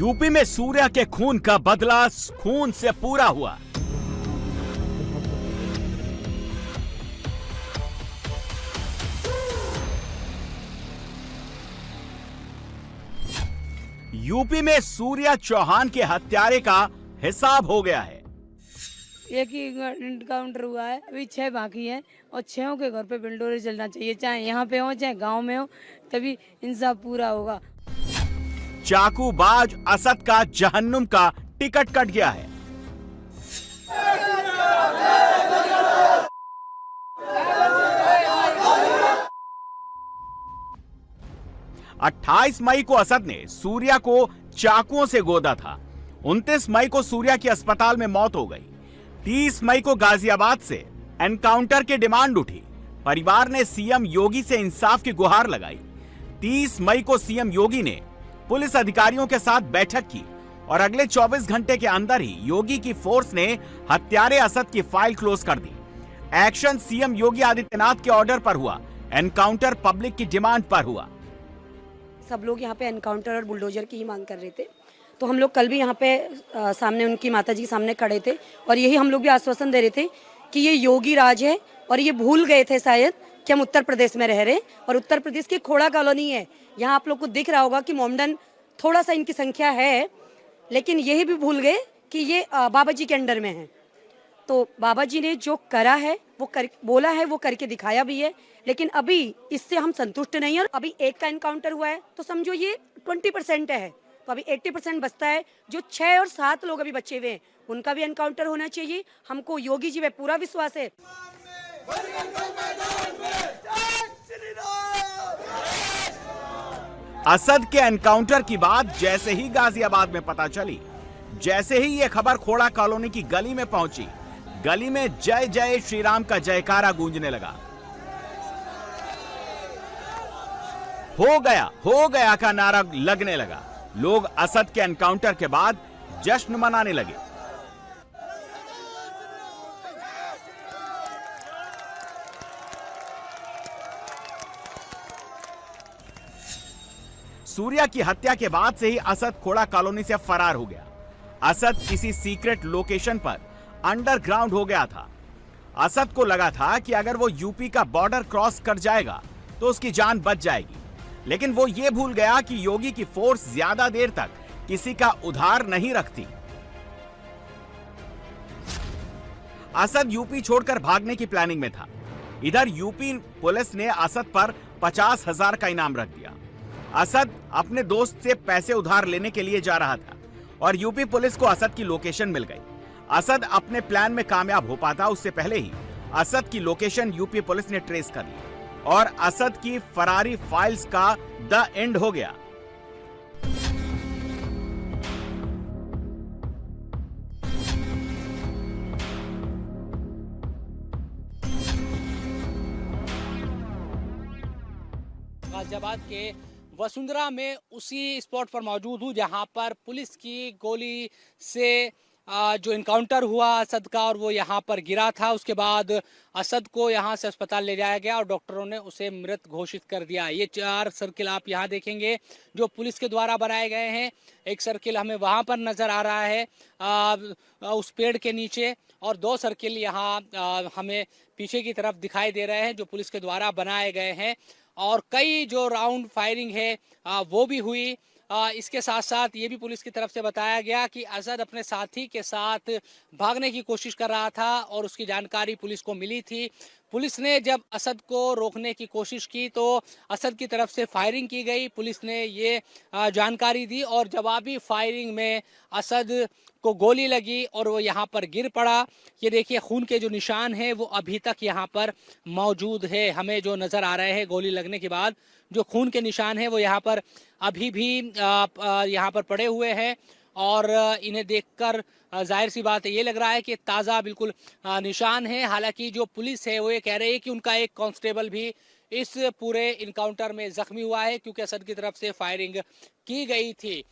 UP में सूर्या के खून का बदला खून से पूरा हुआ। यूपी में सूर्या चौहान के हत्यारे का हिसाब हो गया है। एक ही एनकाउंटर हुआ है, अभी 6 बाकी हैं और 6 के घर पे बिल्डोरे चलना चाहिए, चाहे यहाँ पे हो चाहे गांव में हो, तभी इंसाफ पूरा होगा। चाकूबाज असद का जहन्नुम का टिकट कट गया है। अट्ठाईस मई को असद ने सूर्या को चाकुओं से गोदा था। 29 मई को सूर्या की अस्पताल में मौत हो गई। 30 मई को गाजियाबाद से एनकाउंटर की डिमांड उठी। परिवार ने सीएम योगी से इंसाफ की गुहार लगाई। 30 मई को सीएम योगी ने पुलिस अधिकारियों के साथ बैठक की और अगले 24 घंटे के अंदर ही योगी की फोर्स ने हत्यारे असद की फाइल क्लोज कर दी। एक्शन सीएम योगी आदित्यनाथ के ऑर्डर पर हुआ, एनकाउंटर पब्लिक की डिमांड पर हुआ। सब लोग यहाँ पे एनकाउंटर और बुलडोजर की ही मांग कर रहे थे, तो हम लोग कल भी यहाँ पे सामने उनकी माताजी के सामने खड़े थे और यही हम लोग भी आश्वासन दे रहे थे कि ये योगी राज है और ये भूल गए थे शायद कि हम उत्तर प्रदेश में रह रहे हैं और उत्तर प्रदेश की खोड़ा कॉलोनी है। यहाँ आप लोग को दिख रहा होगा कि मोमडन थोड़ा सा इनकी संख्या है, लेकिन यही भी भूल गए कि ये बाबा जी के अंडर में है। तो बाबा जी ने जो करा है वो बोला है, वो करके दिखाया भी है, लेकिन अभी इससे हम संतुष्ट नहीं है। अभी एक का एनकाउंटर हुआ है तो समझो ये 20% है, तो अभी 80% बचता है। जो 6 और 7 लोग अभी बचे हुए हैं उनका भी एनकाउंटर होना चाहिए। हमको योगी जी पे पूरा विश्वास है। असद के एनकाउंटर की बात जैसे ही गाजियाबाद में पता चली, जैसे ही ये खबर खोड़ा कॉलोनी की गली में पहुंची, गली में जय जय श्री राम का जयकारा गूंजने लगा। हो गया का नारा लगने लगा। लोग असद के एनकाउंटर के बाद जश्न मनाने लगे। सूर्या की हत्या के बाद से ही असद खोड़ा कॉलोनी से फरार हो गया। असद किसी सीक्रेट लोकेशन पर अंडरग्राउंड हो गया था। असद को लगा था कि अगर वो यूपी का बॉर्डर क्रॉस कर जाएगा तो उसकी जान बच जाएगी, लेकिन वो ये भूल गया कि योगी की फोर्स ज्यादा देर तक किसी का उधार नहीं रखती। असद यूपी छोड़कर भागने की प्लानिंग में था। इधर यूपी पुलिस ने असद पर 50,000 का इनाम रख दिया। असद अपने दोस्त से पैसे उधार लेने के लिए जा रहा था और यूपी पुलिस को असद की लोकेशन मिल गई। असद अपने प्लान में कामयाब हो पाता उससे पहले ही असद की लोकेशन यूपी पुलिस ने ट्रेस कर ली और असद की फरारी फाइल्स का द एंड हो गया। गाजियाबाद के वसुंधरा में उसी स्पॉट पर मौजूद हूँ जहाँ पर पुलिस की गोली से जो इनकाउंटर हुआ असद का और वो यहाँ पर गिरा था। उसके बाद असद को यहाँ से अस्पताल ले जाया गया और डॉक्टरों ने उसे मृत घोषित कर दिया। ये 4 सर्किल आप यहाँ देखेंगे जो पुलिस के द्वारा बनाए गए हैं। एक सर्किल हमें वहाँ पर नज़र आ रहा है उस पेड़ के नीचे, और 2 सर्किल यहाँ हमें पीछे की तरफ दिखाई दे रहे हैं जो पुलिस के द्वारा बनाए गए हैं। और कई जो राउंड फायरिंग है वो भी हुई। इसके साथ साथ ये भी पुलिस की तरफ से बताया गया कि असद अपने साथी के साथ भागने की कोशिश कर रहा था और उसकी जानकारी पुलिस को मिली थी। पुलिस ने जब असद को रोकने की कोशिश की तो असद की तरफ से फायरिंग की गई। पुलिस ने ये जानकारी दी और जवाबी फायरिंग में असद को गोली लगी और वो यहाँ पर गिर पड़ा। ये देखिए खून के जो निशान हैं वो अभी तक यहाँ पर मौजूद है। हमें जो नज़र आ रहे हैं गोली लगने के बाद जो खून के निशान हैं वो यहाँ पर अभी भी यहाँ पर पड़े हुए हैं और इन्हें देखकर जाहिर सी बात है ये लग रहा है कि ताज़ा बिल्कुल निशान है। हालांकि जो पुलिस है वो ये कह रही है कि उनका एक कांस्टेबल भी इस पूरे इनकाउंटर में जख्मी हुआ है क्योंकि असद की तरफ से फायरिंग की गई थी।